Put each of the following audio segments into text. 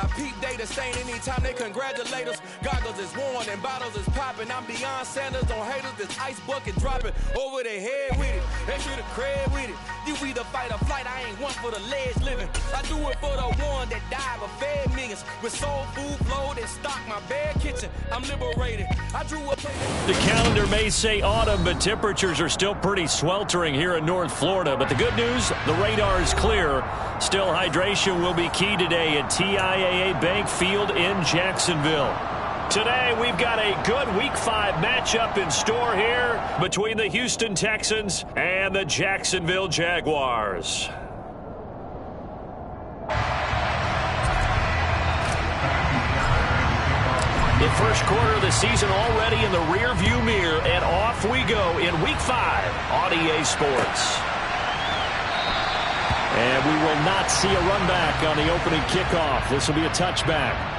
I peep data stain anytime they congratulate us. Goggles is worn and bottles is popping. I'm beyond Sanders on haters. This ice bucket dropping over their head with it. Extra the cred with it. You either fight or flight. I ain't one for the ledge living. I do it for the one that died but fed millions. With soul food flowed and stocked my bare kitchen. I'm liberated. I drew a play. The calendar may say autumn, but temperatures are still pretty sweltering here in North Florida. But the good news, the radar is clear. Still, hydration will be key today at TIAA Bank Field in Jacksonville. Today, we've got a good Week 5 matchup in store here between the Houston Texans and the Jacksonville Jaguars. The first quarter of the season already in the rearview mirror, and off we go in Week 5 on EA Sports. And we will not see a run back on the opening kickoff. This will be a touchback.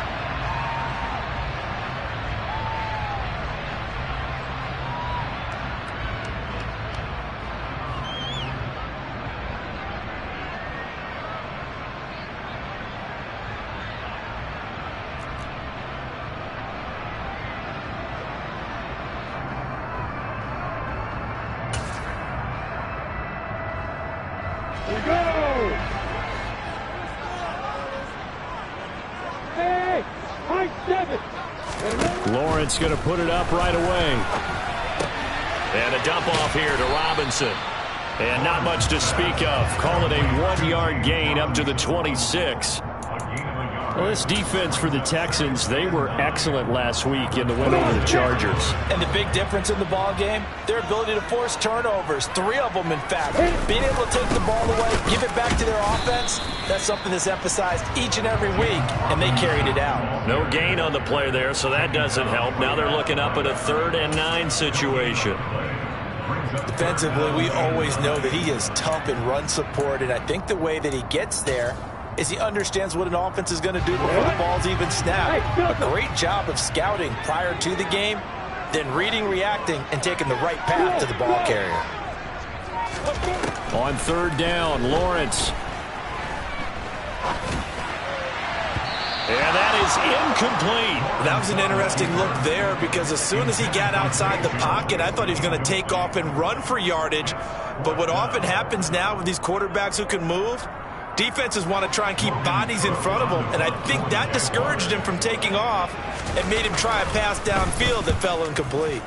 Lawrence going to put it up right away. And a dump off here to Robinson. And not much to speak of. Call it a 1-yard gain up to the 26. Well, this defense for the Texans, they were excellent last week in the win over the Chargers. And the big difference in the ball game, their ability to force turnovers, 3 of them in fact. Being able to take the ball away, give it back to their offense, that's something that's emphasized each and every week, and they carried it out. No gain on the play there, so that doesn't help. Now they're looking up at a 3rd and 9 situation. Defensively, we always know that he is tough in run support, and I think the way that he gets there is he understands what an offense is going to do before the ball's even snapped. A great job of scouting prior to the game, then reading, reacting, and taking the right path to the ball carrier. On 3rd down, Lawrence. And that is incomplete. That was an interesting look there because as soon as he got outside the pocket, I thought he was going to take off and run for yardage. But what often happens now with these quarterbacks who can move, defenses want to try and keep bodies in front of them, and I think that discouraged him from taking off and made him try a pass downfield that fell incomplete.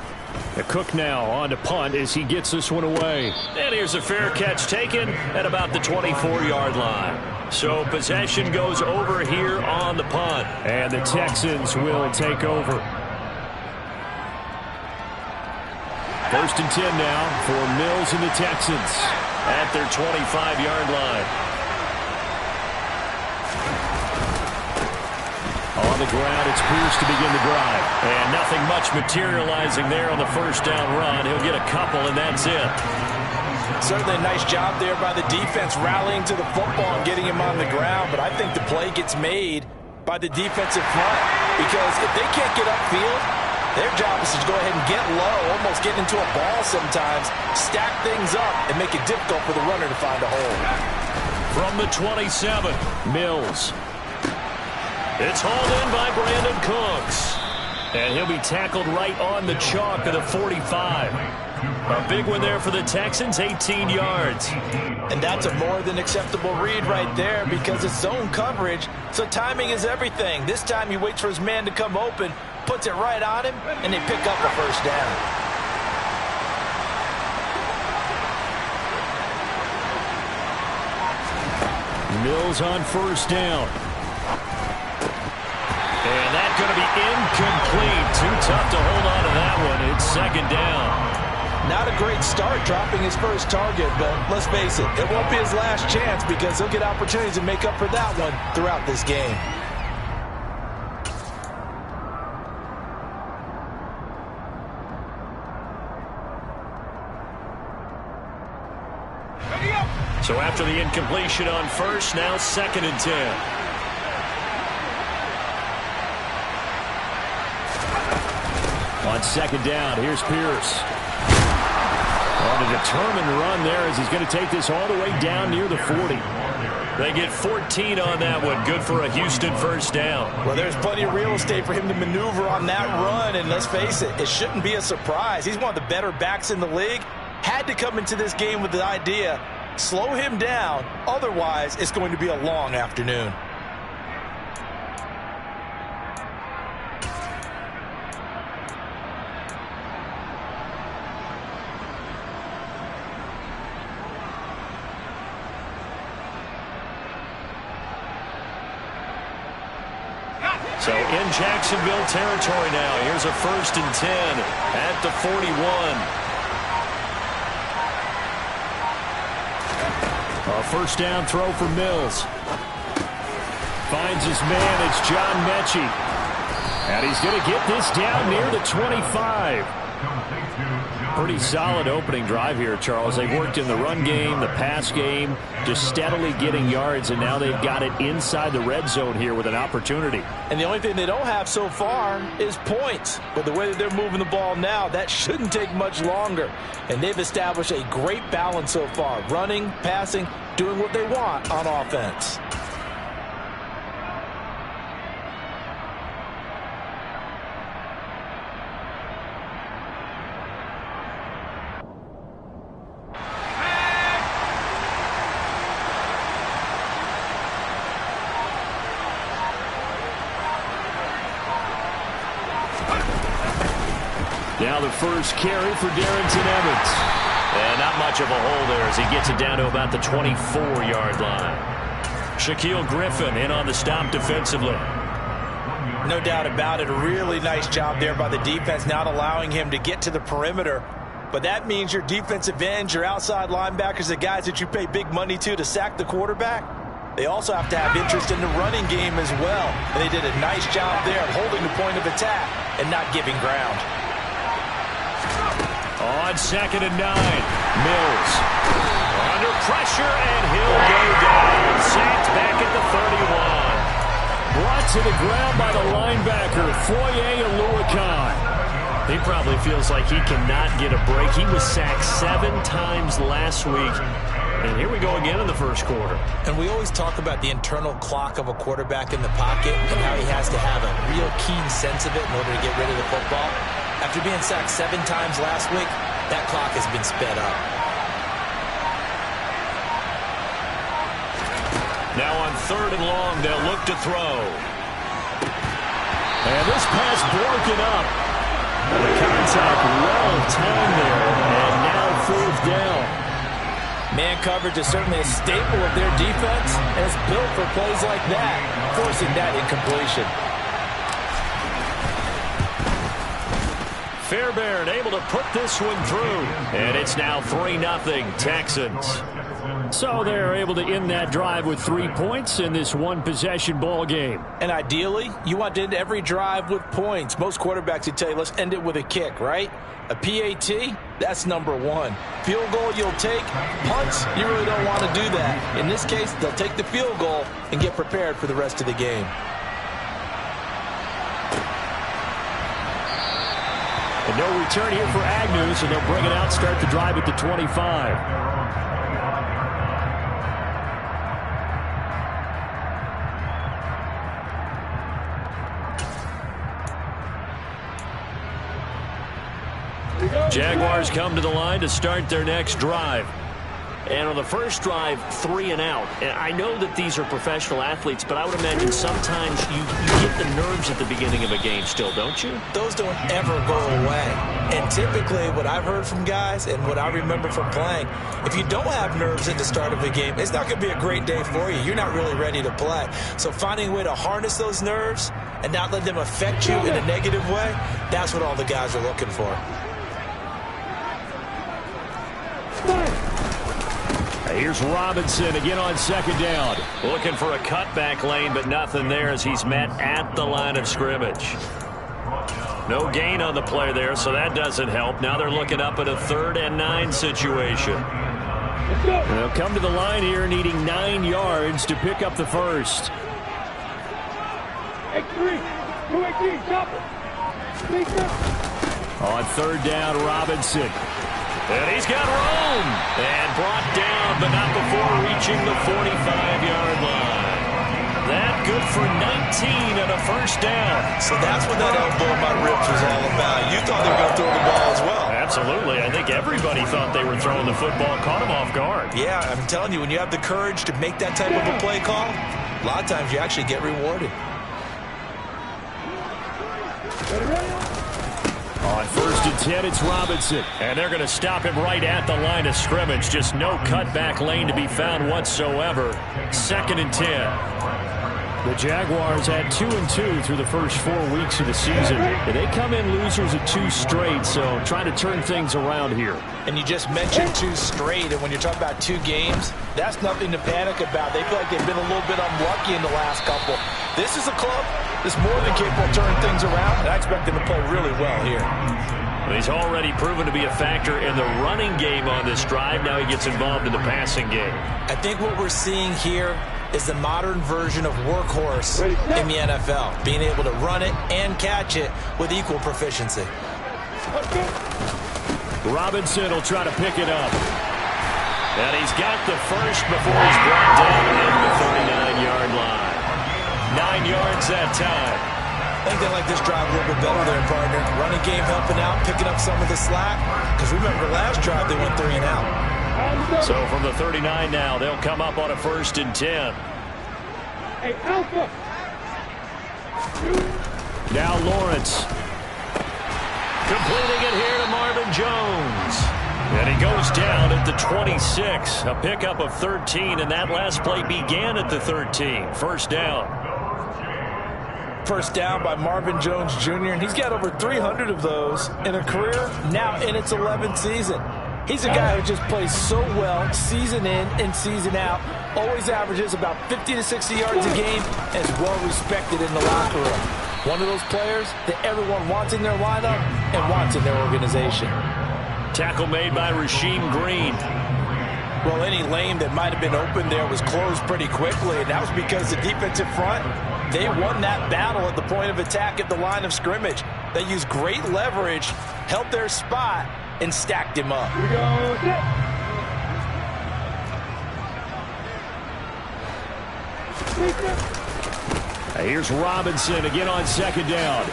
The Cook now on to punt as he gets this one away. And here's a fair catch taken at about the 24-yard line. So possession goes over here on the punt, and the Texans will take over. 1st and 10 now for Mills and the Texans at their 25-yard line. On the ground, it's Pierce to begin the drive. And nothing much materializing there on the 1st down run. He'll get a couple, and that's it. Certainly a nice job there by the defense rallying to the football and getting him on the ground. But I think the play gets made by the defensive front because if they can't get upfield, their job is to go ahead and get low, almost get into a ball sometimes, stack things up, and make it difficult for the runner to find a hole. From the 27, Mills. It's hauled in by Brandon Cooks. And he'll be tackled right on the chalk of the 45. A big one there for the Texans, 18 yards. And that's a more than acceptable read right there because it's zone coverage, so timing is everything. This time he waits for his man to come open, puts it right on him, and they pick up a 1st down. Mills on 1st down. And that's going to be incomplete. Too tough to hold on to that one. It's 2nd down. Not a great start dropping his first target, but let's face it, it won't be his last chance because he'll get opportunities to make up for that one throughout this game. So after the incompletion on 1st, now 2nd and 10. On 2nd down, here's Pierce. On a determined run there as he's going to take this all the way down near the 40. They get 14 on that one. Good for a Houston first down. Well, there's plenty of real estate for him to maneuver on that run, and let's face it, it shouldn't be a surprise. He's one of the better backs in the league. Had to come into this game with the idea, slow him down, otherwise it's going to be a long afternoon. So in Jacksonville territory now. Here's a 1st and 10 at the 41. A first down throw for Mills. Finds his man. It's John Mechie. And he's going to get this down near the 25. Pretty solid opening drive here, Charles. They've worked in the run game, the pass game, just steadily getting yards, and now they've got it inside the red zone here with an opportunity. And the only thing they don't have so far is points. But the way that they're moving the ball now, that shouldn't take much longer. And they've established a great balance so far. Running, passing, doing what they want on offense. Now the first carry for Darrington Evans. And not much of a hole there as he gets it down to about the 24-yard line. Shaquille Griffin in on the stop defensively. No doubt about it. A really nice job there by the defense, not allowing him to get to the perimeter. But that means your defensive ends, your outside linebackers, the guys that you pay big money to sack the quarterback, they also have to have interest in the running game as well. And they did a nice job there of holding the point of attack and not giving ground. On 2nd and 9, Mills under pressure, and he'll go down. Sacked back at the 31. Brought to the ground by the linebacker, Foye Oluokun. He probably feels like he cannot get a break. He was sacked 7 times last week. And here we go again in the first quarter. And we always talk about the internal clock of a quarterback in the pocket and how he has to have a real keen sense of it in order to get rid of the football. After being sacked 7 times last week, that clock has been sped up. Now on 3rd and long, they'll look to throw. And this pass broken up. And the contact well timed there. And now 4th down. Man coverage is certainly a staple of their defense, and it's built for plays like that, forcing that incompletion. Fairbairn able to put this one through. And it's now 3-0 Texans. So they're able to end that drive with 3 points in this one-possession ball game. And ideally, you want to end every drive with points. Most quarterbacks would tell you, let's end it with a kick, right? A PAT, that's number 1. Field goal you'll take. Punts, you really don't want to do that. In this case, they'll take the field goal and get prepared for the rest of the game. And no return here for Agnew, so they'll bring it out, start the drive at the 25. Jaguars come to the line to start their next drive. And on the first drive, 3 and out. And I know that these are professional athletes, but I would imagine sometimes you get the nerves at the beginning of a game still, don't you? Those don't ever go away. And typically what I've heard from guys and what I remember from playing, if you don't have nerves at the start of a game, it's not going to be a great day for you. You're not really ready to play. So finding a way to harness those nerves and not let them affect you in a negative way, that's what all the guys are looking for. Here's Robinson again on 2nd down. Looking for a cutback lane, but nothing there as he's met at the line of scrimmage. No gain on the play there, so that doesn't help. Now they're looking up at a 3rd and 9 situation. They'll come to the line here needing 9 yards to pick up the first. On 3rd down, Robinson. And he's got room. And brought down, but not before reaching the 45-yard line. That good for 19 and a first down. So that's what that elbow in my ribs was all about. You thought they were going to throw the ball as well. Absolutely. I think everybody thought they were throwing the football, caught him off guard. Yeah, I'm telling you, when you have the courage to make that type of a play call, a lot of times you actually get rewarded. On 1st and 10, it's Robinson. And they're going to stop him right at the line of scrimmage. Just no cutback lane to be found whatsoever. 2nd and 10. The Jaguars had 2-2 through the first 4 weeks of the season. They come in losers at 2 straight, so trying to turn things around here. And you just mentioned 2 straight, and when you're talking about 2 games, that's nothing to panic about. They feel like they've been a little bit unlucky in the last couple. This is a club that's more than capable of turning things around, and I expect them to play really well here. He's already proven to be a factor in the running game on this drive. Now he gets involved in the passing game. I think what we're seeing here is the modern version of workhorse in the NFL, being able to run it and catch it with equal proficiency. Robinson will try to pick it up. And he's got the first before he's brought down at the 39-yard line. 9 yards that time. I think they like this drive a little bit better there, partner. Running game helping out, picking up some of the slack. Because remember, last drive they went 3 and out. So from the 39 now, they'll come up on a 1st and 10. Hey, Alpha. Now Lawrence. Completing it here to Marvin Jones. And he goes down at the 26. A pickup of 13, and that last play began at the 13. First down. First down by Marvin Jones Jr., and he's got over 300 of those in a career, now in its 11th season. He's a guy who just plays so well season in and season out, always averages about 50 to 60 yards a game, and is well respected in the locker room. One of those players that everyone wants in their lineup and wants in their organization. Tackle made by Rasheem Green. Well, any lane that might have been open there was closed pretty quickly, and that was because the defensive front, they won that battle at the point of attack at the line of scrimmage. They used great leverage, held their spot, and stacked him up. Here we go. Here's Robinson again on 2nd down.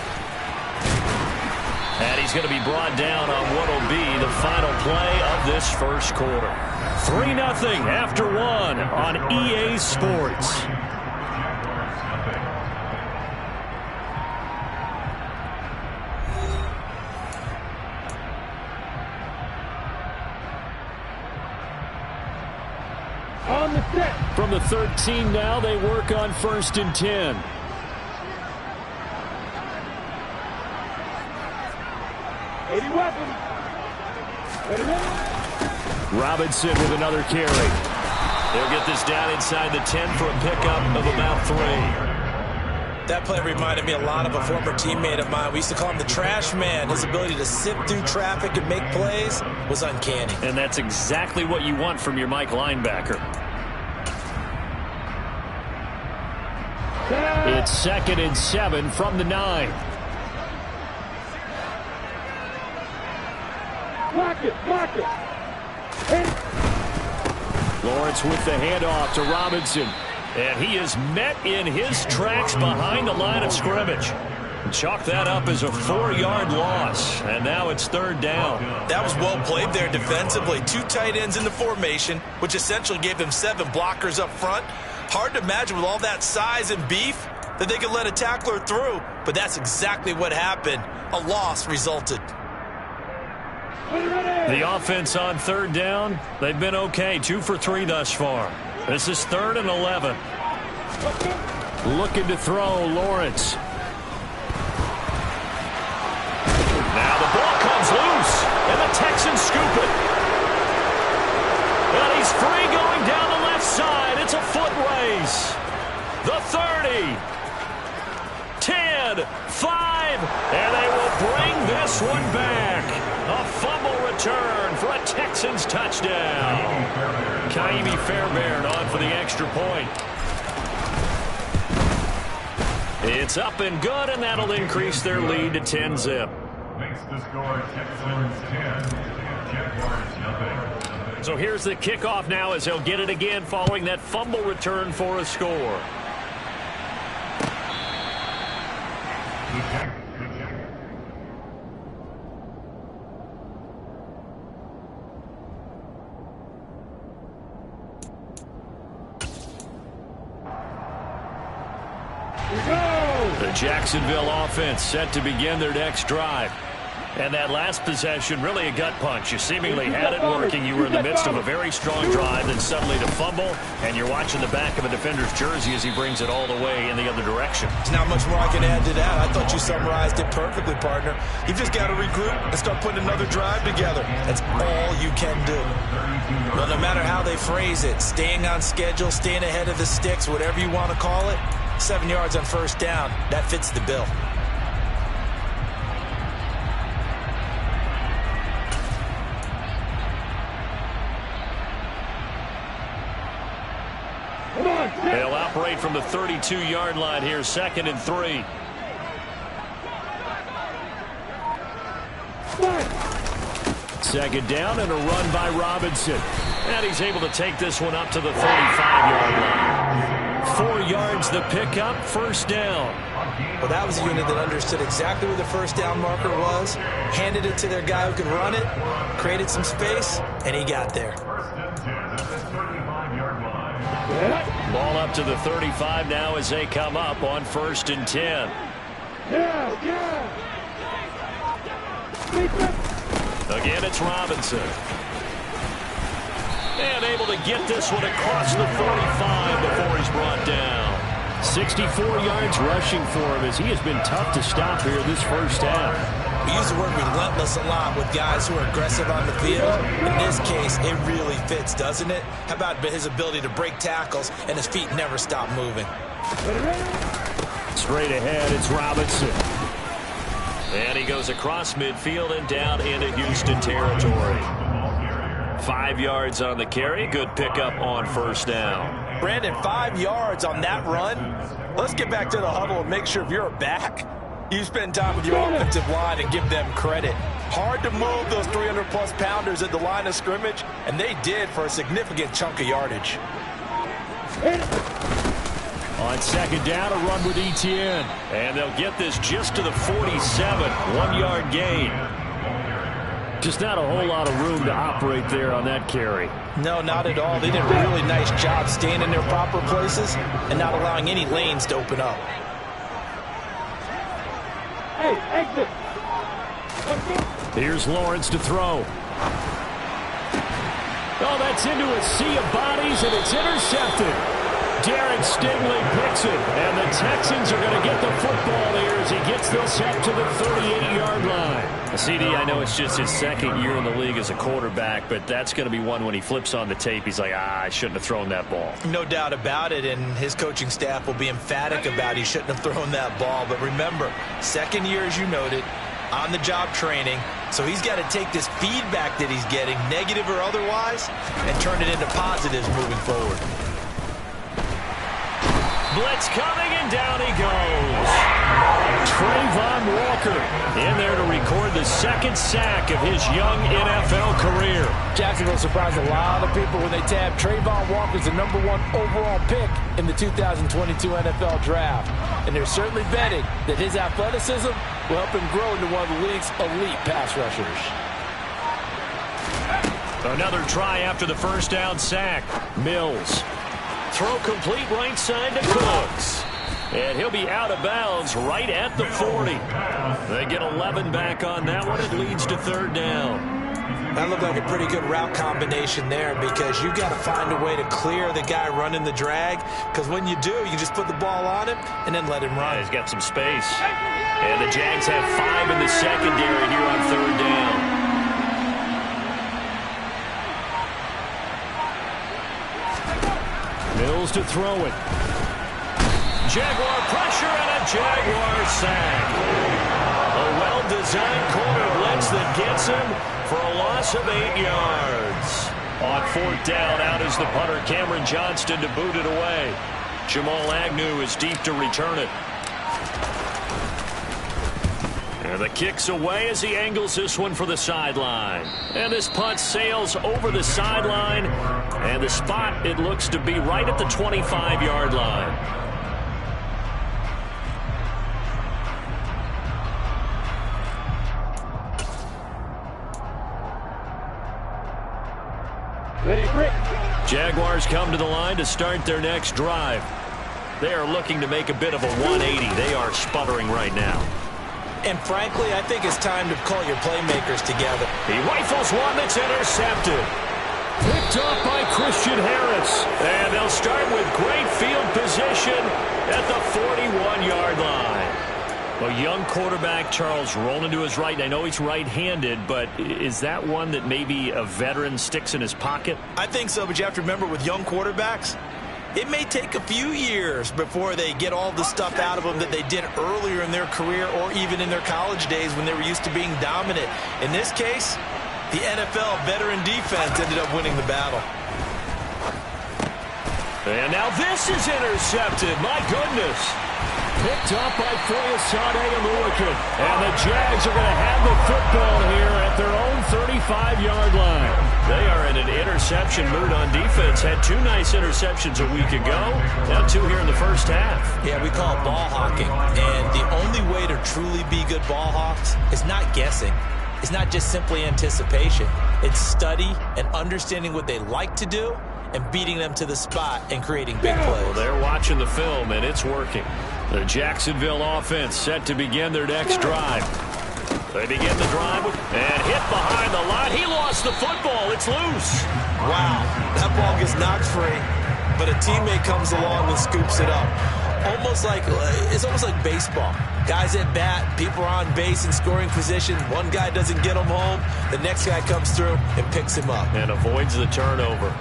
And he's going to be brought down on what will be the final play of this first quarter. 3-0 after 1 on EA Sports. On the set. From the 13 now, they work on 1st and 10. Robinson with another carry. They'll get this down inside the 10 for a pickup of about 3. That play reminded me a lot of a former teammate of mine. We used to call him the trash man. His ability to sift through traffic and make plays was uncanny. And that's exactly what you want from your Mike linebacker. It's 2nd and 7 from the 9. Block it, block it. Lawrence with the handoff to Robinson. And he is met in his tracks behind the line of scrimmage. Chalk that up as a 4-yard loss. And now it's 3rd down. That was well played there defensively. 2 tight ends in the formation, which essentially gave them 7 blockers up front. Hard to imagine with all that size and beef that they could let a tackler through. But that's exactly what happened. A loss resulted. The offense on 3rd down, they've been okay. 2 for 3 thus far. This is 3rd and 11. Looking to throw, Lawrence. Now the ball comes loose, and the Texans scoop it. And he's free going down the left side. It's a foot race. The 30. 10, 5, and they will bring this one back. A fumble return for a Texans touchdown. Kaimi Fairbairn on for the extra point. It's up and good, and that'll increase their lead to 10-zip. Makes the score Texans 10. So here's the kickoff now as he'll get it again following that fumble return for a score. The Jacksonville offense set to begin their next drive. And that last possession, really a gut punch. You seemingly had it working. You were in the midst of a very strong drive, then suddenly to fumble, and you're watching the back of a defender's jersey as he brings it all the way in the other direction. There's not much more I can add to that. I thought you summarized it perfectly, partner. You've just got to regroup and start putting another drive together. That's all you can do. Well, no matter how they phrase it, staying on schedule, staying ahead of the sticks, whatever you want to call it, 7 yards on first down, that fits the bill. They'll operate from the 32-yard line here, 2nd and 3. Second down and a run by Robinson. And he's able to take this one up to the 35-yard line. 4 yards the pickup, first down. Well, that was a unit that understood exactly where the first down marker was, handed it to their guy who could run it, created some space, and he got there. Ball up to the 35 now as they come up on 1st and 10. Again, it's Robinson. And able to get this one across the 45 before he's brought down. 64 yards rushing for him as he has been tough to stop here this first half. We use the word relentless a lot with guys who are aggressive on the field. In this case, it really fits, doesn't it? How about his ability to break tackles and his feet never stop moving? Straight ahead, it's Robinson. And he goes across midfield and down into Houston territory. 5 yards on the carry. Good pickup on first down. Brandon, 5 yards on that run. Let's get back to the huddle and make sure if you're a back, you spend time with your offensive line and give them credit. Hard to move those 300-plus pounders at the line of scrimmage, and they did for a significant chunk of yardage. On second down, a run with Etienne. And they'll get this just to the 47. 1 yard gain. Just not a whole lot of room to operate there on that carry. No, not at all. They did a really nice job staying in their proper places and not allowing any lanes to open up. Hey, exit. Here's Lawrence to throw. Oh, that's into a sea of bodies, and it's intercepted. Derek Stingley picks it, and the Texans are going to get the football here as he gets this up to the 38-yard line. CD, I know it's just his second year in the league as a quarterback, but that's going to be one when he flips on the tape. He's like, I shouldn't have thrown that ball. No doubt about it, and his coaching staff will be emphatic about he shouldn't have thrown that ball. But remember, second year, as you noted, on-the-job training, so he's got to take this feedback that he's getting, negative or otherwise, and turn it into positives moving forward. Blitz coming, and down he goes. Trayvon Walker in there to record the second sack of his young NFL career. Jacksonville surprised a lot of people when they tabbed Trayvon Walker as the #1 overall pick in the 2022 NFL Draft. And they're certainly betting that his athleticism will help him grow into one of the league's elite pass rushers. Another try after the first down sack. Mills. Throw complete right side to Cooks. And he'll be out of bounds right at the 40. They get 11 back on that one. It leads to third down. That looked like a pretty good route combination there because you got to find a way to clear the guy running the drag. Because when you do, you just put the ball on him and then let him run. He's got some space. And the Jags have 5 in the secondary here on third down. Mills to throw it. Jaguar pressure and a Jaguar sack. A well-designed corner blitz that gets him for a loss of 8 yards. On fourth down, out is the punter Cameron Johnston to boot it away. Jamal Agnew is deep to return it. And the kick's away as he angles this one for the sideline. And this punt sails over the sideline. And the spot, it looks to be right at the 25-yard line. Jaguars come to the line to start their next drive. They are looking to make a bit of a 180. They are sputtering right now. And frankly, I think it's time to call your playmakers together. He rifles one that's intercepted. Picked up by Christian Harris. And they'll start with great field position at the 41-yard line. A young quarterback, Charles, rolling to his right. I know he's right-handed, but is that one that maybe a veteran sticks in his pocket? I think so, but you have to remember with young quarterbacks, it may take a few years before they get all the stuff out of them that they did earlier in their career or even in their college days when they were used to being dominant. In this case, the NFL veteran defense ended up winning the battle. And now this is intercepted. My goodness. Picked up by Foyesade Oluokun. And the Jags are going to have the football here at their own 35-yard line. They are in an interception mood on defense. Had two nice interceptions a week ago. Now two here in the first half. Yeah, we call it ball hawking. And the only way to truly be good ball hawks is not guessing. It's not just simply anticipation. It's study and understanding what they like to do and beating them to the spot and creating big plays. Well, they're watching the film, and it's working. The Jacksonville offense set to begin their next drive. They begin the drive and hit behind the line. He lost the football. It's loose. Wow, that ball gets knocked free, but a teammate comes along and scoops it up. It's almost like baseball. Guys at bat, people are on base in scoring position. One guy doesn't get him home. The next guy comes through and picks him up. And avoids the turnover.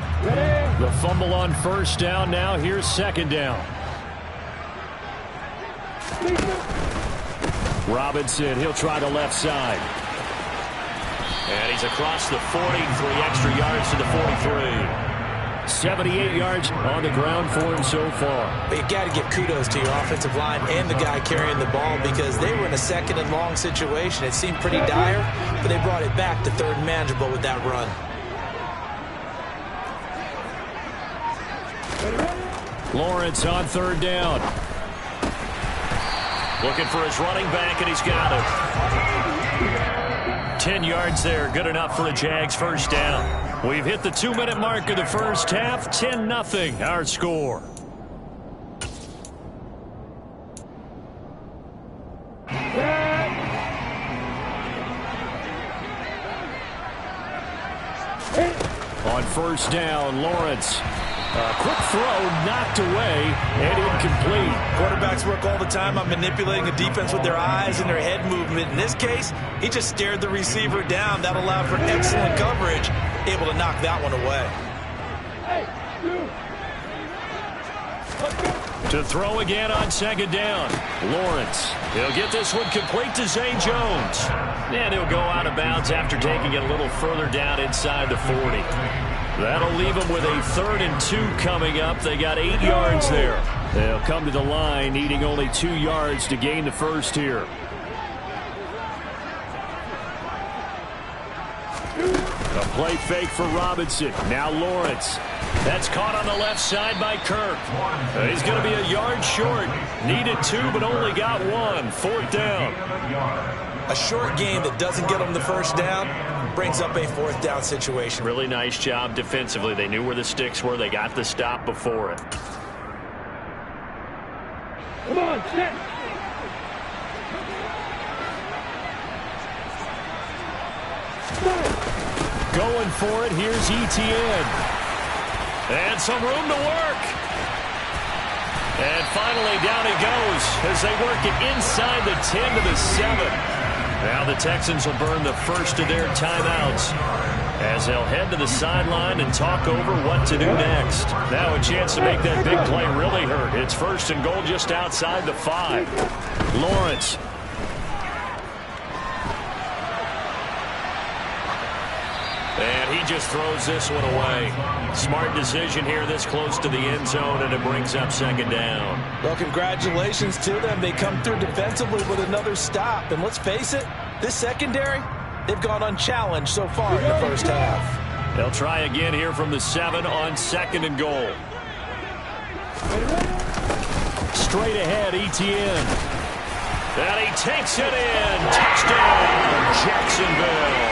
The fumble on first down. Now here's second down. Robinson, he'll try the left side. And he's across the 40, 3 extra yards to the 43. 78 yards on the ground for him so far. But you got to give kudos to your offensive line and the guy carrying the ball because they were in a second and long situation. It seemed pretty dire, but they brought it back to third and manageable with that run. Lawrence on third down. Looking for his running back, and he's got it. 10 yards there, good enough for a Jags first down. We've hit the 2-minute mark of the first half. 10-0, our score. On first down, Lawrence. A quick throw knocked away and incomplete. Quarterbacks work all the time on manipulating the defense with their eyes and their head movement. In this case, he just stared the receiver down. That allowed for excellent coverage, able to knock that one away. To throw again on second down. Lawrence. He'll get this one complete to Zay Jones. And he'll go out of bounds after taking it a little further down inside the 40. That'll leave them with a 3rd and 2 coming up. They got 8 yards there. They'll come to the line needing only 2 yards to gain the first here. A play fake for Robinson. Now Lawrence. That's caught on the left side by Kirk. He's going to be a yard short. Needed 2, but only got 1. 4th down. A short game that doesn't get them the first down brings up a 4th down situation. Really nice job defensively. They knew where the sticks were. They got the stop before it. Come on, set. Going for it. Here's Etienne. And some room to work. And finally down he goes as they work it inside the 10 to the 7. Now the Texans will burn the first of their timeouts as they'll head to the sideline and talk over what to do next. Now a chance to make that big play really hurt. It's 1st and goal just outside the 5. Lawrence. And And he just throws this one away. Smart decision here this close to the end zone, and it brings up second down. Well, congratulations to them. They come through defensively with another stop. And let's face it, this secondary, they've gone unchallenged so far in the first half. They'll try again here from the 7 on 2nd and goal. Straight ahead, Etienne. And he takes it in. Touchdown, Jacksonville.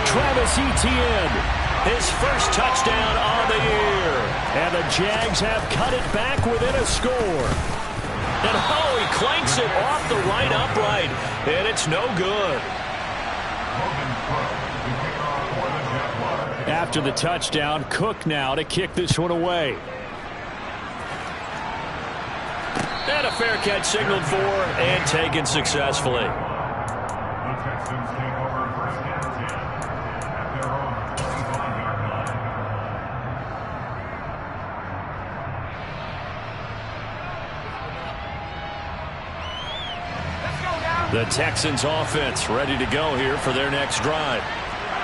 Travis Etienne, his first touchdown on the year. And the Jags have cut it back within a score. And oh, he clanks it off the right upright. And it's no good. After the touchdown, Cook now to kick this one away. And a fair catch signaled for and taken successfully. The Texans take over 1st and 10 at their own 25-yard line. The Texans offense ready to go here for their next drive.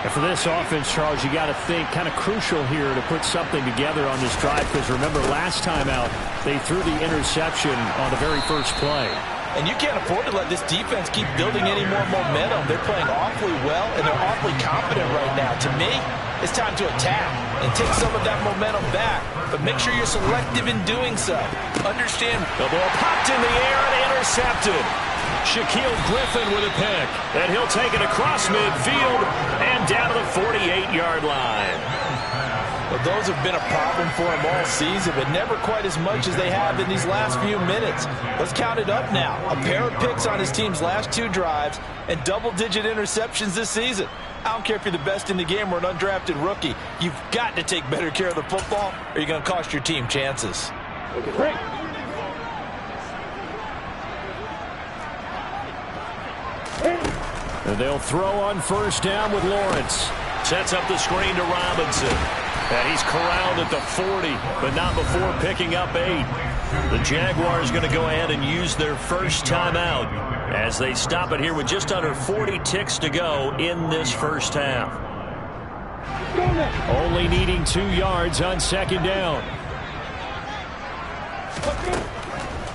And for this offense, Charles, you got to think kind of crucial here to put something together on this drive, because remember last time out they threw the interception on the very first play. And you can't afford to let this defense keep building any more momentum. They're playing awfully well, and they're awfully confident right now. To me, it's time to attack and take some of that momentum back. But make sure you're selective in doing so. Understand. The ball popped in the air and intercepted. Shaquille Griffin with a pick. And he'll take it across midfield and down to the 48-yard line. Well, those have been a problem for him all season, but never quite as much as they have in these last few minutes. Let's count it up now. A pair of picks on his team's last 2 drives and double-digit interceptions this season. I don't care if you're the best in the game or an undrafted rookie. You've got to take better care of the football, or you're going to cost your team chances. Break. And they'll throw on first down with Lawrence. Sets up the screen to Robinson. And he's corralled at the 40, but not before picking up 8. The Jaguars going to go ahead and use their first timeout as they stop it here with just under 40 ticks to go in this first half. Only needing 2 yards on second down.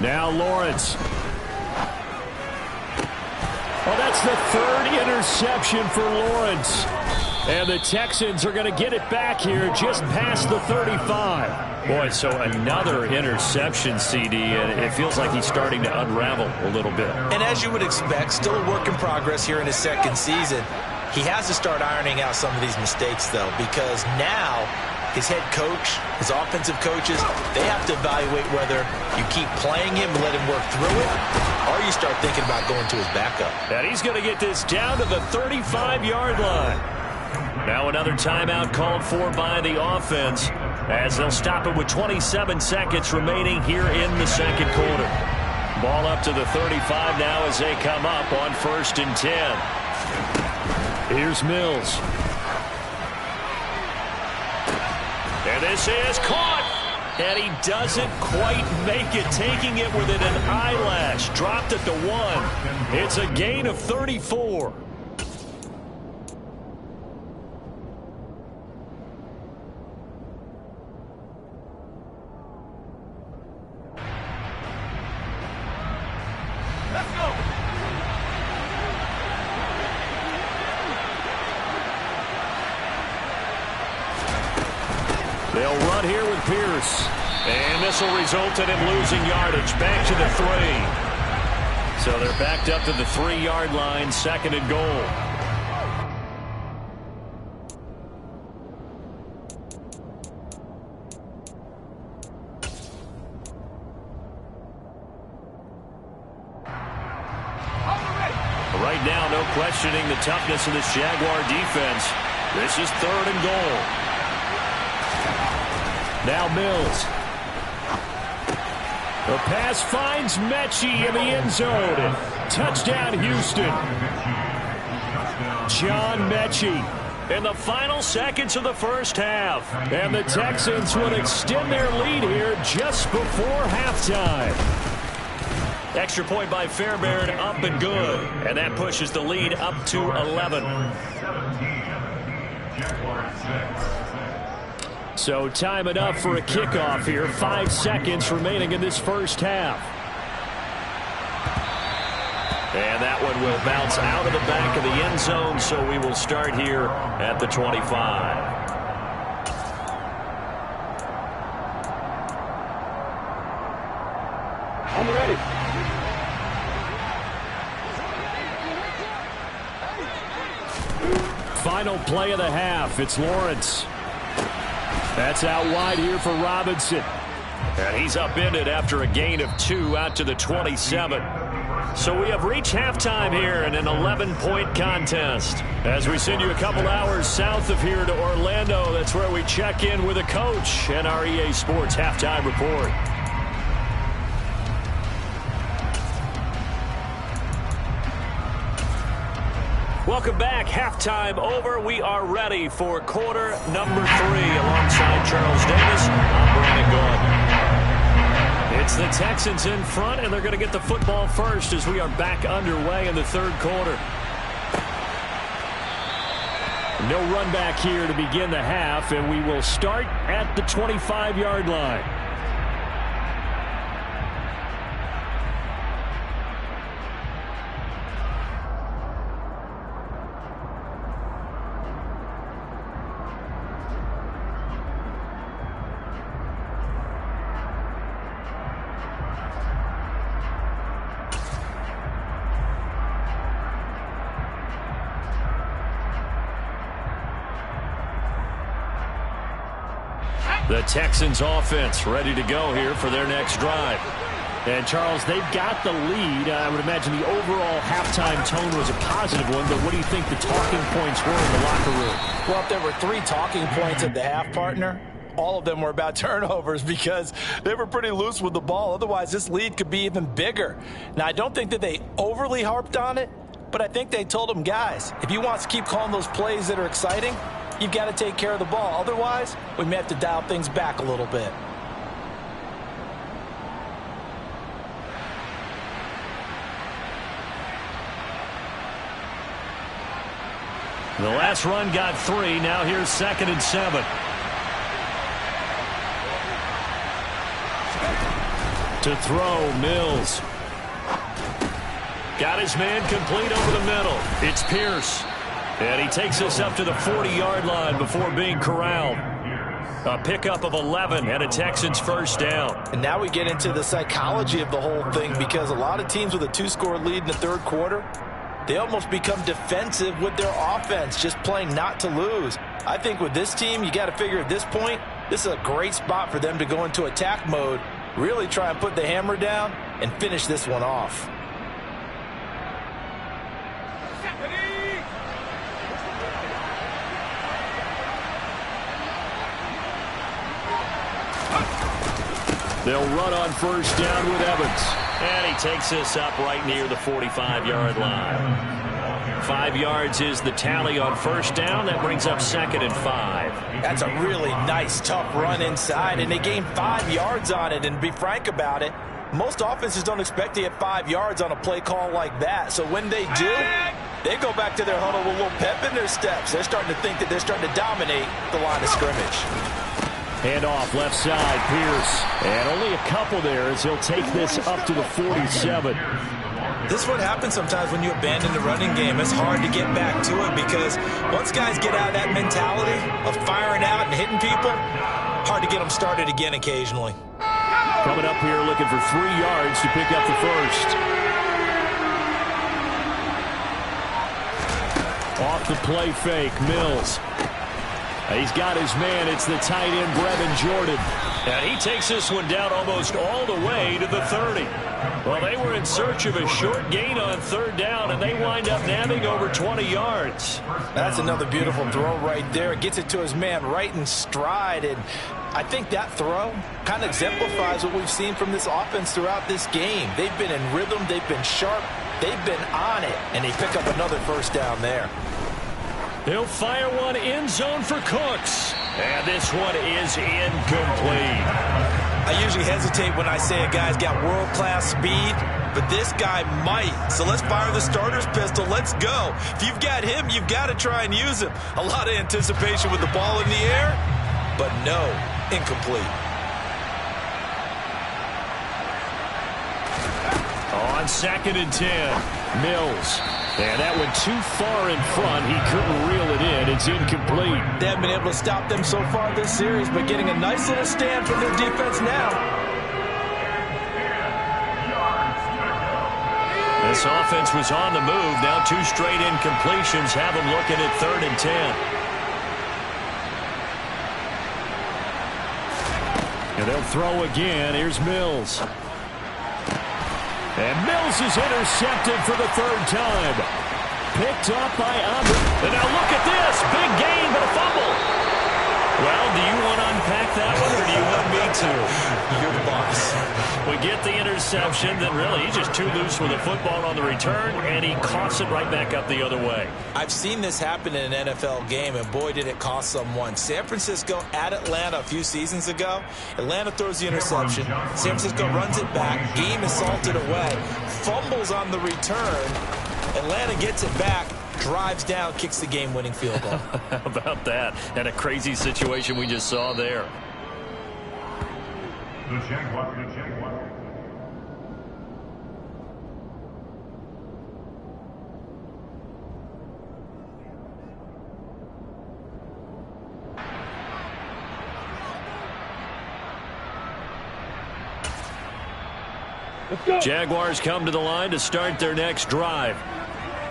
Now Lawrence. Well, that's the 3rd interception for Lawrence. And the Texans are going to get it back here just past the 35. Boy, so another interception, CD, and it feels like he's starting to unravel a little bit. And as you would expect, still a work in progress here in his 2nd season. He has to start ironing out some of these mistakes, though, because now his head coach, his offensive coaches, they have to evaluate whether you keep playing him and let him work through it, or you start thinking about going to his backup. And he's going to get this down to the 35-yard line. Now another timeout called for by the offense as they'll stop it with 27 seconds remaining here in the 2nd quarter. Ball up to the 35 now as they come up on 1st and 10. Here's Mills. And this is caught. And he doesn't quite make it, taking it within an eyelash. Dropped at the 1. It's a gain of 34. They'll run here with Pierce. And this will result in him losing yardage. Back to the 3. So they're backed up to the 3-yard line, 2nd and goal. Right now, no questioning the toughness of this Jaguar defense. This is 3rd and goal. Now Mills. The pass finds Mechie in the end zone. Touchdown, Houston. John Mechie in the final seconds of the first half. And the Texans would extend their lead here just before halftime. Extra point by Fairbairn, up and good. And that pushes the lead up to 11. So time enough for a kickoff here. 5 seconds remaining in this first half. And that one will bounce out of the back of the end zone, so we will start here at the 25. I'm ready. Final play of the half. It's Lawrence. That's out wide here for Robinson. And he's upended after a gain of 2 out to the 27. So we have reached halftime here in an 11-point contest. As we send you a couple hours south of here to Orlando, that's where we check in with a coach and our EA Sports halftime report. Welcome back. Halftime over. We are ready for quarter number 3 alongside Charles Davis. I'm Brandon Gaudin. It's the Texans in front, and they're going to get the football first as we are back underway in the third quarter. No run back here to begin the half, and we will start at the 25-yard line. The Texans offense ready to go here for their next drive. And, Charles, they've got the lead. I would imagine the overall halftime tone was a positive one, but what do you think the talking points were in the locker room? Well, if there were 3 talking points at the half, partner, all of them were about turnovers because they were pretty loose with the ball. Otherwise, this lead could be even bigger. Now, I don't think that they overly harped on it, but I think they told them, guys, if you want to keep calling those plays that are exciting, you've got to take care of the ball. Otherwise, we may have to dial things back a little bit. The last run got 3. Now here's 2nd and 7. To throw, Mills. Got his man complete over the middle. It's Pierce. And he takes us up to the 40-yard line before being corralled. A pickup of 11 and a Texans first down. And now we get into the psychology of the whole thing because a lot of teams with a 2-score lead in the third quarter, they almost become defensive with their offense, just playing not to lose. I think with this team, you got to figure at this point, this is a great spot for them to go into attack mode, really try and put the hammer down and finish this one off. They'll run on first down with Evans. And he takes us up right near the 45-yard line. 5 yards is the tally on first down. That brings up 2nd and 5. That's a really nice, tough run inside, and they gained 5 yards on it. And to be frank about it, most offenses don't expect to get 5 yards on a play call like that. So when they do, they go back to their huddle with a little pep in their steps. They're starting to think that they're starting to dominate the line of scrimmage. Handoff left side, Pierce. And only a couple there as he'll take this up to the 47. This is what happens sometimes when you abandon the running game. It's hard to get back to it because once guys get out of that mentality of firing out and hitting people, hard to get them started again occasionally. Coming up here looking for 3 yards to pick up the first. Off the play fake, Mills. He's got his man. It's the tight end, Brevin Jordan. And he takes this one down almost all the way to the 30. Well, they were in search of a short gain on third down, and they wind up nabbing over 20 yards. That's another beautiful throw right there. Gets it to his man right in stride. And I think that throw kind of exemplifies what we've seen from this offense throughout this game. They've been in rhythm. They've been sharp. They've been on it. And they pick up another first down there. He'll fire one end zone for Cooks. And this one is incomplete. I usually hesitate when I say a guy's got world-class speed. but this guy might. So let's fire the starter's pistol. Let's go. If you've got him, you've got to try and use him. A lot of anticipation with the ball in the air, but no, incomplete. On 2nd and 10, Mills. And that went too far in front. He couldn't reel it in. It's incomplete. They haven't been able to stop them so far this series, but getting a nice little stand from their defense now. This offense was on the move. Now 2 straight incompletions have them looking at 3rd and 10. And they'll throw again. Here's Mills. And Mills is intercepted for the 3rd time. Picked up by Andre. And now look at this. Big gain, but a fumble. Well, do you want to unpack that one, or do you want me to? You're the boss. We get the interception, then really he's just too loose with the football on the return, and he coughs it right back up the other way. I've seen this happen in an NFL game, and boy, did it cost someone. San Francisco at Atlanta a few seasons ago. Atlanta throws the interception. San Francisco runs it back. Game is salted away. Fumbles on the return. Atlanta gets it back. Drives down, kicks the game-winning field goal. How about that? And a crazy situation we just saw there. The Jaguars. Jaguars come to the line to start their next drive.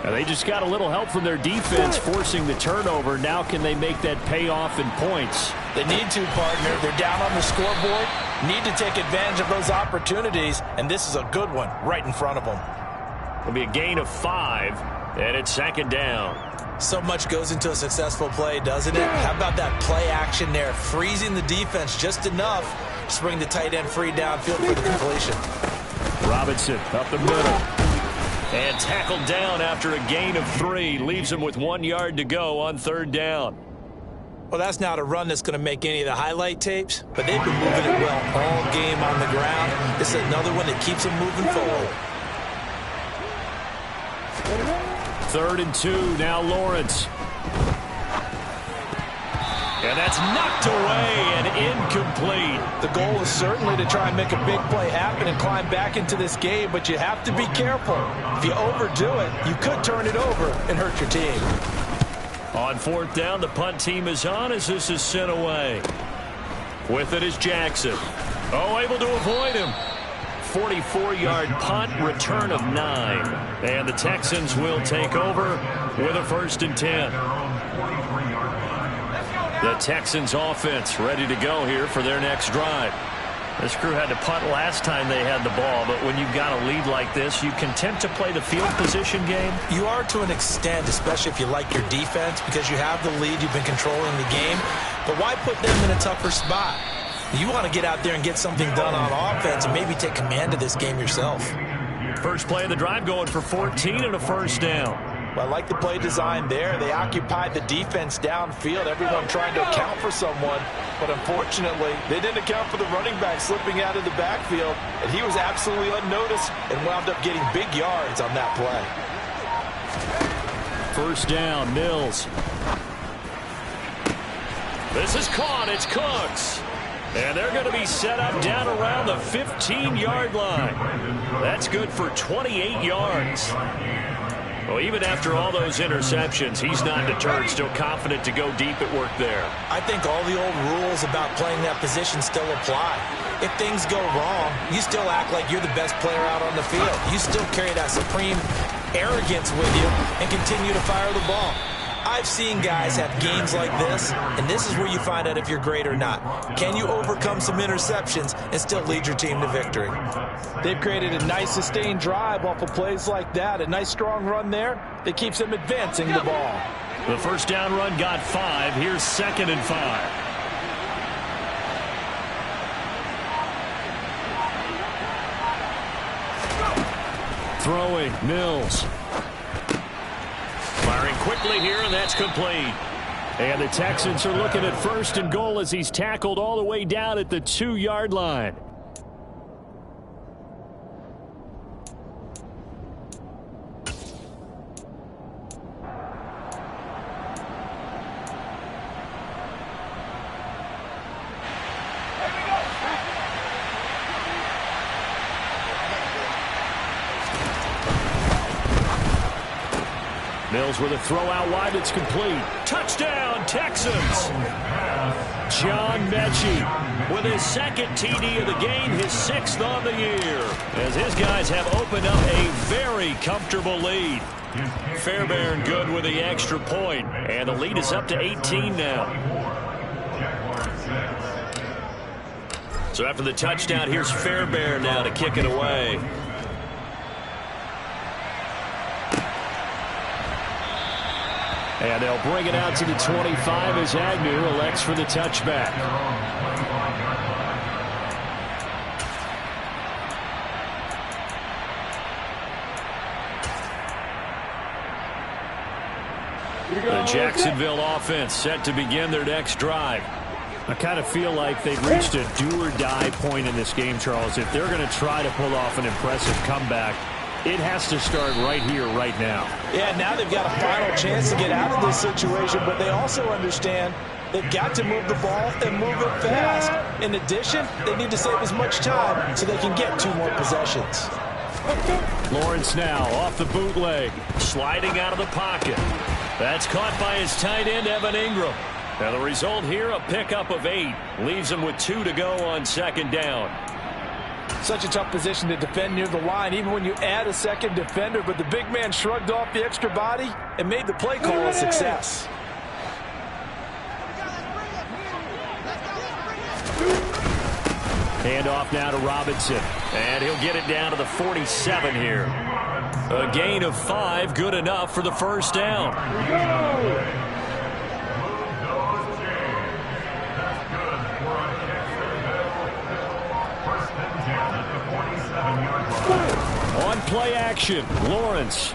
Now they just got a little help from their defense forcing the turnover. Now can they make that pay off in points? They need to, partner. They're down on the scoreboard. Need to take advantage of those opportunities, and this is a good one right in front of them. It'll be a gain of 5, and it's 2nd down. So much goes into a successful play, doesn't it? How about that play action there? Freezing the defense just enough to bring the tight end free downfield for the completion. Robinson up the middle. And tackled down after a gain of 3. Leaves him with 1 yard to go on 3rd down. Well, that's not a run that's going to make any of the highlight tapes, but they've been moving it well all game on the ground. This is another one that keeps them moving forward. 3rd and 2, now Lawrence. And that's knocked away and incomplete. The goal is certainly to try and make a big play happen and climb back into this game, but you have to be careful. If you overdo it, you could turn it over and hurt your team. On 4th down, the punt team is on as this is sent away. With it is Jackson. Oh, able to avoid him. 44-yard punt, return of 9. And the Texans will take over with a 1st and 10. The Texans offense ready to go here for their next drive. This crew had to punt last time they had the ball, but when you've got a lead like this, you content to play the field position game? You are to an extent, especially if you like your defense, because you have the lead, you've been controlling the game. But why put them in a tougher spot? You want to get out there and get something done on offense and maybe take command of this game yourself. First play of the drive going for 14 and a 1st down. Well, I like the play design there. They occupied the defense downfield, everyone trying to account for someone. But unfortunately, they didn't account for the running back slipping out of the backfield. And he was absolutely unnoticed and wound up getting big yards on that play. 1st down, Mills. This is caught. It's Cooks. And they're going to be set up down around the 15-yard line. That's good for 28 yards. Well, even after all those interceptions, he's not deterred, still confident to go deep at work there. I think all the old rules about playing that position still apply. If things go wrong, you still act like you're the best player out on the field. You still carry that supreme arrogance with you and continue to fire the ball. I've seen guys have games like this, and this is where you find out if you're great or not. Can you overcome some interceptions and still lead your team to victory? They've created a nice sustained drive off of plays like that. A nice strong run there that keeps them advancing the ball. The 1st down run got 5. Here's 2nd and 5. Throwing, Mills. Firing quickly here, and that's complete. And the Texans are looking at 1st and goal as he's tackled all the way down at the 2-yard line. Mills with a throw out wide. It's complete. Touchdown, Texans. John Mechie with his second TD of the game, his 6th on the year, as his guys have opened up a very comfortable lead. Fairbairn good with the extra point, and the lead is up to 18 now. So after the touchdown, here's Fairbairn now to kick it away. And they'll bring it out to the 25 as Agnew elects for the touchback. The Jacksonville offense set to begin their next drive. I kind of feel like they've reached a do-or-die point in this game, Charles. If they're going to try to pull off an impressive comeback, it has to start right here, right now. Yeah, now they've got a final chance to get out of this situation, but they also understand they've got to move the ball and move it fast. In addition, they need to save as much time so they can get 2 more possessions. Lawrence now off the bootleg, sliding out of the pocket. That's caught by his tight end, Evan Ingram. Now the result here, a pickup of 8. Leaves him with 2 to go on 2nd down. Such a tough position to defend near the line, even when you add a second defender, but the big man shrugged off the extra body and made the play call a success. Handoff now to Robinson, and he'll get it down to the 47 here. A gain of 5, good enough for the 1st down. On play action, Lawrence.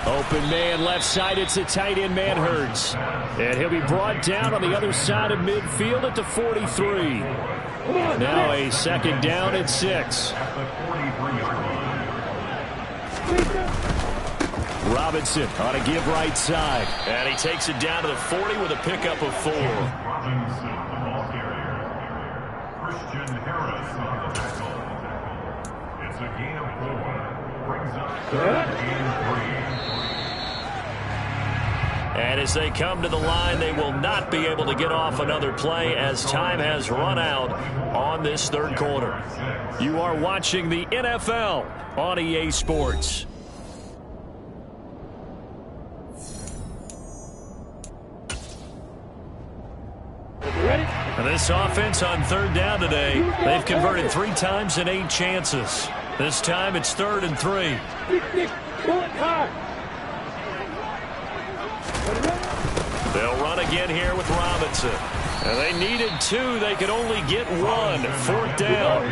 Open man left side, it's a tight end, Manhertz. And he'll be brought down on the other side of midfield at the 43. Now a 2nd down and 6. Robinson on a give right side. And he takes it down to the 40 with a pickup of 4. And as they come to the line, they will not be able to get off another play as time has run out on this 3rd quarter. You are watching the NFL on EA Sports. And this offense on 3rd down today, they've converted 3 times in 8 chances. This time it's 3rd and 3. They'll run again here with Robinson. And they needed 2. They could only get 1. 4th down.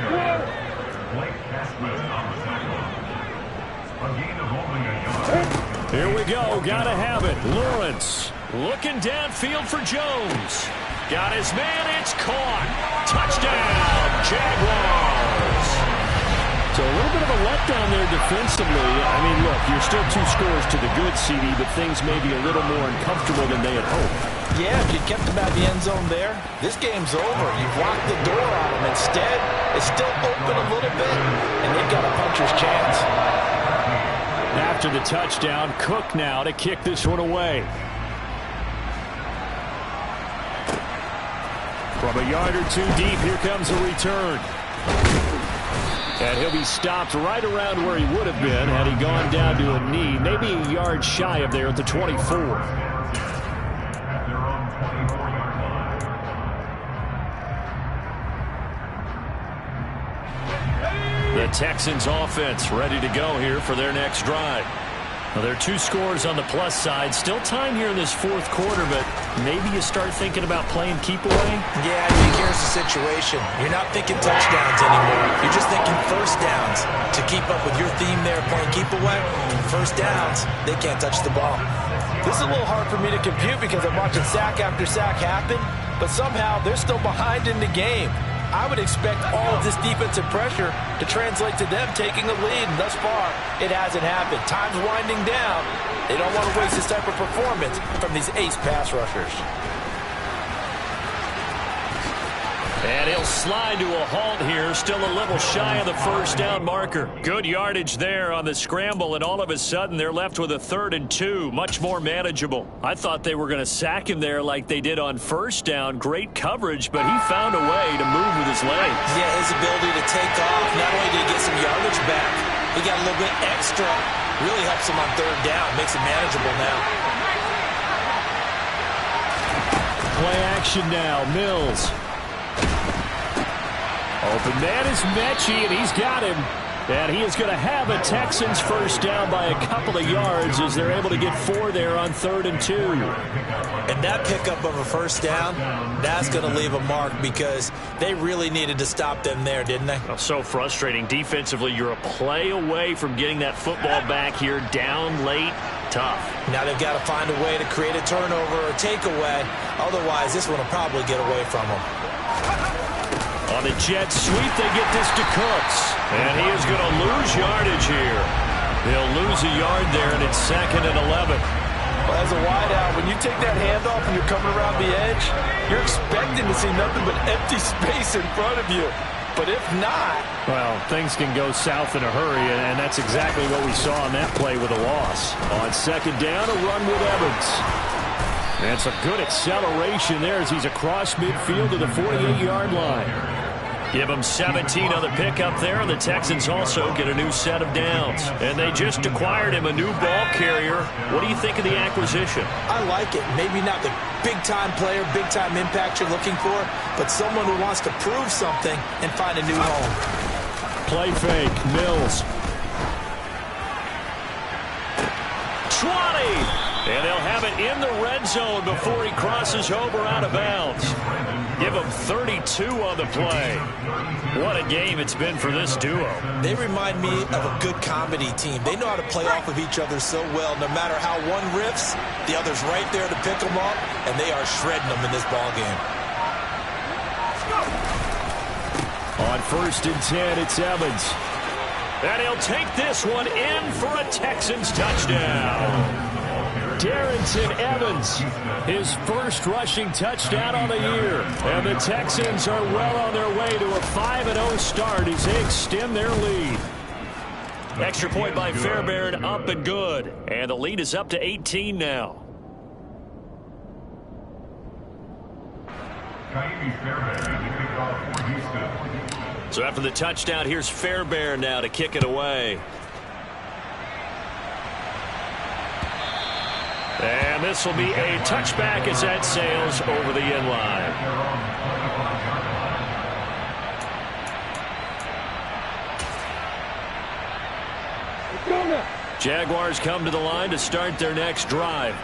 Here we go. Gotta have it. Lawrence looking downfield for Jones. Got his man. It's caught. Touchdown, Jaguars. So a little bit of a letdown there defensively. I mean, look, you're still 2 scores to the good, CD, but things may be a little more uncomfortable than they had hoped. Yeah, if you kept them out of the end zone there, this game's over. You've locked the door on them. Instead, it's still open a little bit, and they've got a puncher's chance. After the touchdown, Cook now to kick this one away. From a yard or 2 deep, here comes a return. And he'll be stopped right around where he would have been had he gone down to a knee, maybe a yard shy of there at the 24. The Texans offense ready to go here for their next drive. Well, there are 2 scores on the plus side. Still time here in this 4th quarter, but maybe you start thinking about playing keep away? Yeah, I think here's the situation. You're not thinking touchdowns anymore. You're just thinking 1st downs. To keep up with your theme there, playing keep away, 1st downs, they can't touch the ball. This is a little hard for me to compute because I'm watching sack after sack happen, but somehow they're still behind in the game. I would expect all of this defensive pressure to translate to them taking the lead, and thus far, it hasn't happened. Time's winding down. They don't want to waste this type of performance from these ace pass rushers. And he'll slide to a halt here, still a little shy of the first down marker. Good yardage there on the scramble, and all of a sudden they're left with a 3rd and 2, much more manageable. I thought they were going to sack him there like they did on first down. Great coverage, but he found a way to move with his legs. Yeah, his ability to take off, not only did he get some yardage back, he got a little bit extra. Really helps him on 3rd down, makes it manageable now. Play action now, Mills. Open man is Mechie, and he's got him. And he is going to have a Texans first down by a couple of yards as they're able to get 4 there on 3rd and 2. And that pickup of a first down, that's going to leave a mark because they really needed to stop them there, didn't they? Oh, so frustrating. Defensively, you're a play away from getting that football back here, down late. Tough. Now they've got to find a way to create a turnover or takeaway. Otherwise, this one will probably get away from them. On the jet sweep, they get this to Cooks. And he is going to lose yardage here. He'll lose a yard there, and it's 2nd and 11. Well, as a wideout, when you take that handoff and you're coming around the edge, you're expecting to see nothing but empty space in front of you. But if not... Well, things can go south in a hurry, and that's exactly what we saw on that play with a loss. On 2nd down, a run with Evans. And some good acceleration there as he's across midfield to the 48-yard line. Give them 17 on the pickup there, and the Texans also get a new set of downs. And they just acquired him a new ball carrier. What do you think of the acquisition? I like it. Maybe not the big-time player, big-time impact you're looking for, but someone who wants to prove something and find a new home. Play fake, Mills. 20! And they'll have it in the red zone before he crosses over out of bounds. Give him 32 on the play. What a game it's been for this duo. They remind me of a good comedy team. They know how to play off of each other so well. No matter how one riffs, the other's right there to pick them up, and they are shredding them in this ball game. On 1st and 10, it's Evans. And he'll take this one in for a Texans touchdown. Darrington Evans, his first rushing touchdown on the year. And the Texans are well on their way to a 5-0 start as they extend their lead. Extra point by Fairbairn, up and good. And the lead is up to 18 now. So after the touchdown, here's Fairbairn now to kick it away. And this will be a touchback as that sails over the end line. Jaguars come to the line to start their next drive.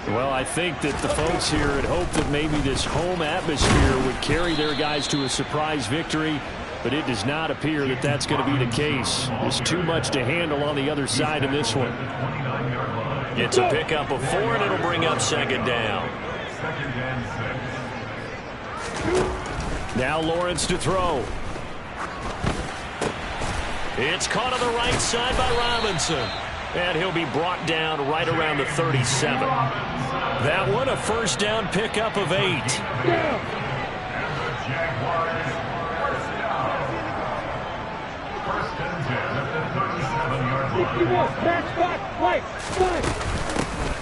Well, I think that the folks here had hoped that maybe this home atmosphere would carry their guys to a surprise victory, but it does not appear that that's going to be the case. There's too much to handle on the other side of this one. It's a pickup of 4, and it'll bring up 2nd down. Now Lawrence to throw. It's caught on the right side by Robinson. And he'll be brought down right around the 37. That one a first down pickup of 8.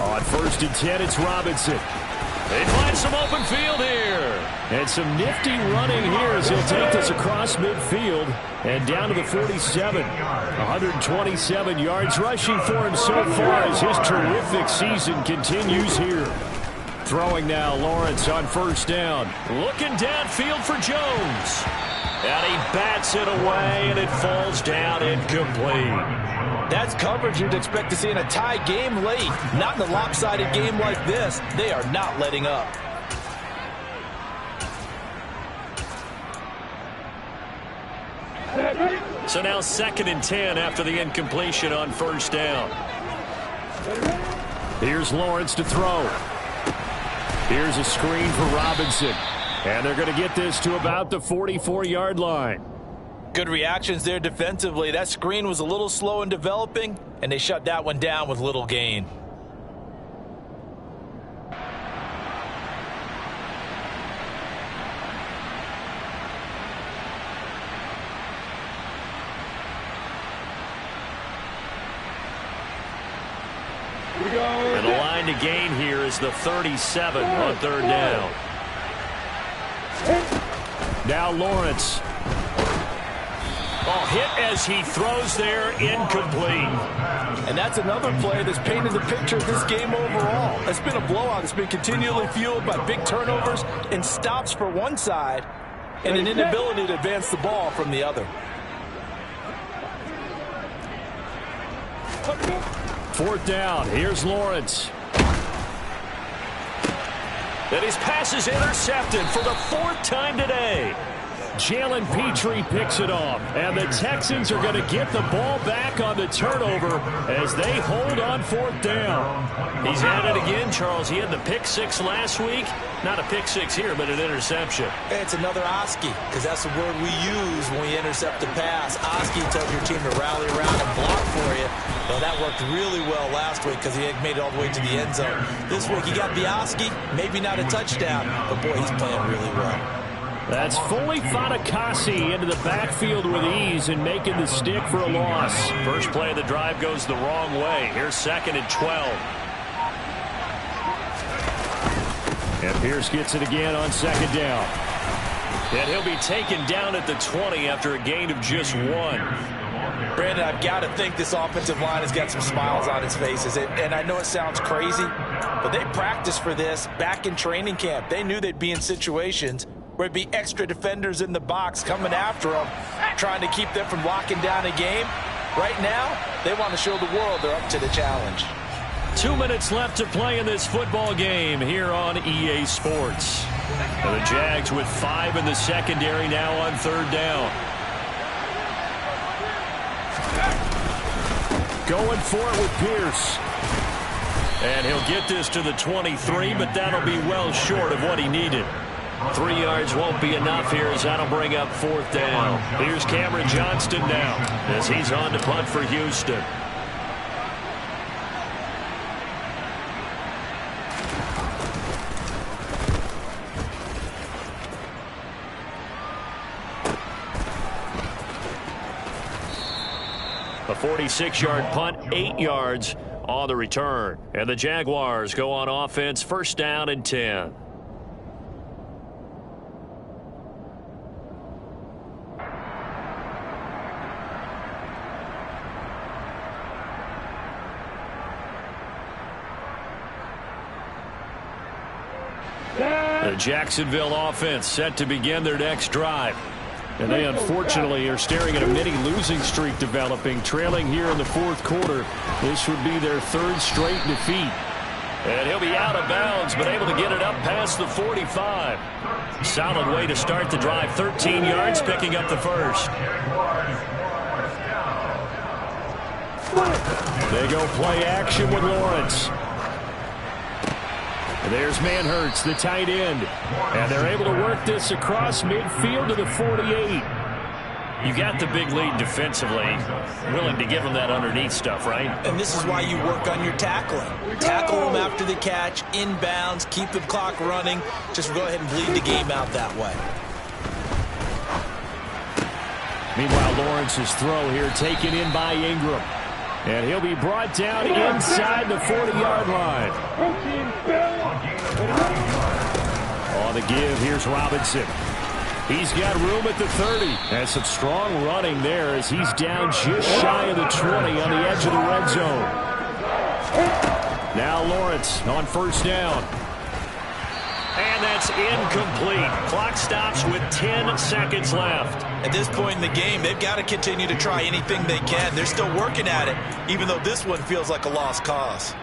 On 1st and 10, it's Robinson. They find some open field here. And some nifty running here as he'll take this across midfield and down to the 47. 127 yards rushing for him so far as his terrific season continues here. Throwing now, Lawrence on 1st down. Looking downfield for Jones. And he bats it away, and it falls down incomplete. That's coverage you'd expect to see in a tie game late. Not in a lopsided game like this. They are not letting up. So now 2nd and 10 after the incompletion on 1st down. Here's Lawrence to throw. Here's a screen for Robinson. And they're going to get this to about the 44-yard line. Good reactions there defensively. That screen was a little slow in developing, and they shut that one down with little gain. And the line to gain here is the 37 on third down. Now Lawrence. Oh, hit as he throws there, incomplete. And that's another play that's painted the picture of this game overall. It's been a blowout. It's been continually fueled by big turnovers and stops for one side and an inability to advance the ball from the other. Fourth down. Here's Lawrence. And his pass is intercepted for the fourth time today. Jalen Petrie picks it off, and the Texans are going to get the ball back on the turnover as they hold on fourth down. He's at it again, Charles. He had the pick six last week. Not a pick six here, but an interception. It's another Oski, because that's the word we use when we intercept a pass. Oski tells your team to rally around and block for you. Well, that worked really well last week because he had made it all the way to the end zone. This week he got the Oski, maybe not a touchdown, but boy, he's playing really well. That's Foley Fatukasi into the backfield with ease and making the stick for a loss. First play of the drive goes the wrong way. Here's 2nd and 12. And Pierce gets it again on 2nd down. And he'll be taken down at the 20 after a gain of just 1. Brandon, I've got to think this offensive line has got some smiles on its faces. And I know it sounds crazy, but they practiced for this back in training camp. They knew they'd be in situations where it'd be extra defenders in the box coming after them, trying to keep them from locking down a game. Right now, they want to show the world they're up to the challenge. 2 minutes left to play in this football game here on EA Sports. And the Jags with 5 in the secondary now on third down. Going for it with Pierce. And he'll get this to the 23, but that'll be well short of what he needed. 3 yards won't be enough here as that'll bring up fourth down. Here's Cameron Johnston now as he's on to punt for Houston. A 46-yard punt, 8 yards on the return. And the Jaguars go on offense, first down and 10. The Jacksonville offense set to begin their next drive. And they unfortunately are staring at a mini losing streak developing, trailing here in the fourth quarter. This would be their 3rd straight defeat. And he'll be out of bounds, but able to get it up past the 45. Solid way to start the drive. 13 yards, picking up the first. They go play action with Lawrence. There's Manhertz, the tight end. And they're able to work this across midfield to the 48. You got the big lead defensively. Willing to give them that underneath stuff, right? And this is why you work on your tackling. Tackle them after the catch, inbounds, keep the clock running. Just go ahead and bleed the game out that way. Meanwhile, Lawrence's throw here taken in by Ingram. And he'll be brought down inside the 40-yard line. On the give, here's Robinson. He's got room at the 30. And some strong running there as he's down just shy of the 20 on the edge of the red zone. Now Lawrence on first down. And that's incomplete. Clock stops with 10 seconds left. At this point in the game, they've got to continue to try anything they can. They're still working at it, even though this one feels like a lost cause.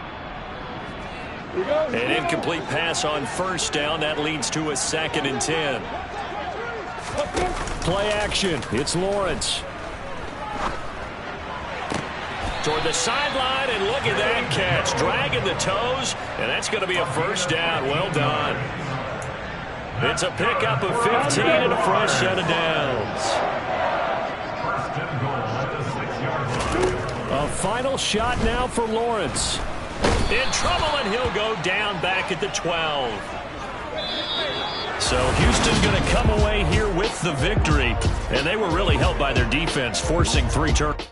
An incomplete pass on first down. That leads to a 2nd and 10. Play action. It's Lawrence. Toward the sideline, and look at that catch. Dragging the toes, and that's going to be a first down. Well done. It's a pickup of 15 and a fresh set of downs. A final shot now for Lawrence. In trouble, and he'll go down back at the 12. So Houston's going to come away here with the victory, and they were really helped by their defense, forcing 3 turnovers.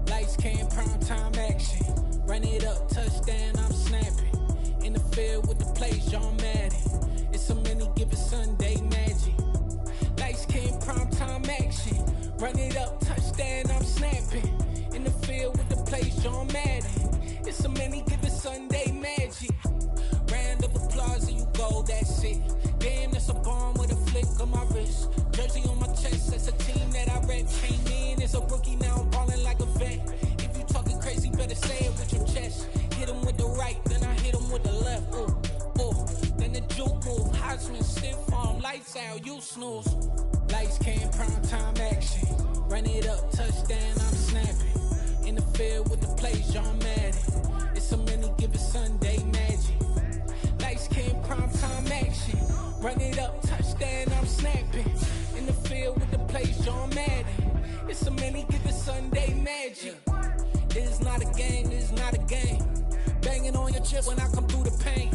Lights, cam, prime time action. Run it up, touchdown, I'm snapping. In the field with the plays, John Madden. It's a many given Sunday magic. Lights, cam, prime time action. Run it up, touchdown, I'm snapping. In the field with the plays, John Madden. It's a many given Sunday magic. Round of applause and you go, that's it. Damn, that's a bomb with a flick on my wrist. Jersey on my chest, that's a team that I rep. Came in as a rookie, now I'm ballin' like a vet. If you talking crazy, better say it with your chest. Hit him with the right, then I hit him with the left. Ooh, ooh, then the juke move. Heisman, stiff arm, lights out, you snooze. Lights, cam, prime time action. Run it up, touchdown, I'm snapping. In the field with the plays, John Madden. It's a many given Sunday magic. Lights, cam, prime time action. Run it up, touchdown, I'm snapping. In the field with the plays, John Madden. It's a many given Sunday magic. This is not a game, this is not a game. Banging on your chest when I come through the pain.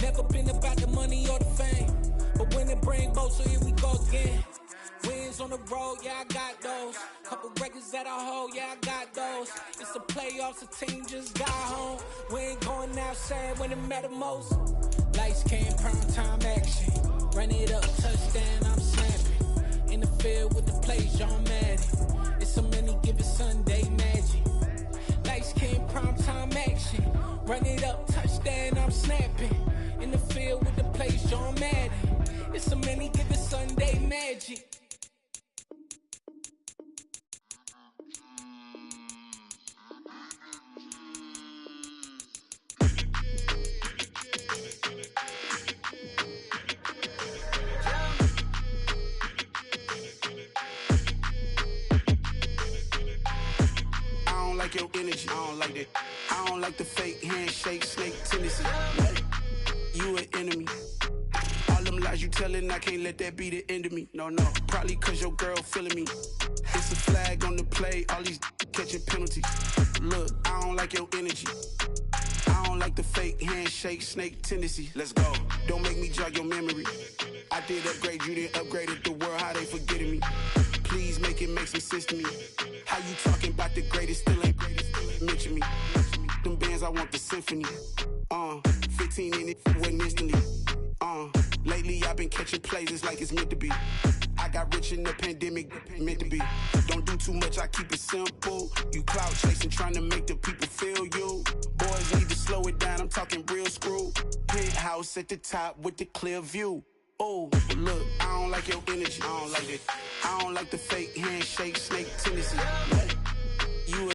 Never been about the money or the fame. But when it bring both, so here we go again. Wins on the road, yeah, I got those. Couple records that I hold, yeah, I got those. It's the playoffs, the team just got home. We ain't going outside when it matter most. Lights, cam, prime time action. Run it up, touchdown, I'm snapping. In the field with the plays, John Madden. It's a many given Sunday magic. Lights, cam, prime time action. Run it up, touchdown, I'm snapping. In the field with the plays, John Madden. It's a many given Sunday magic. Your energy, I don't like that. I don't like the fake handshake, snake tendency. You an enemy. All them lies you telling, I can't let that be the end of me. No, probably cause your girl feeling me. It's a flag on the play, all these catching penalties. Look, I don't like your energy. I don't like the fake handshake, snake tendency. Let's go. Don't make me jog your memory. I did upgrade, you didn't upgrade it. The world, how they forgetting me. Please make it make some sense to me. How you talking about the greatest, still ain't mention me. Them bands, I want the symphony. 15 in it, wasn't instantly. Lately I've been catching plays, it's like it's meant to be. I got rich in the pandemic, meant to be. Don't do too much, I keep it simple. You clout chasing, trying to make the people feel you. Boys need to slow it down, I'm talking real screw. Penthouse at the top with the clear view. Oh, look, I don't like your energy, I don't like it. I don't like the fake handshake, snake tendency. You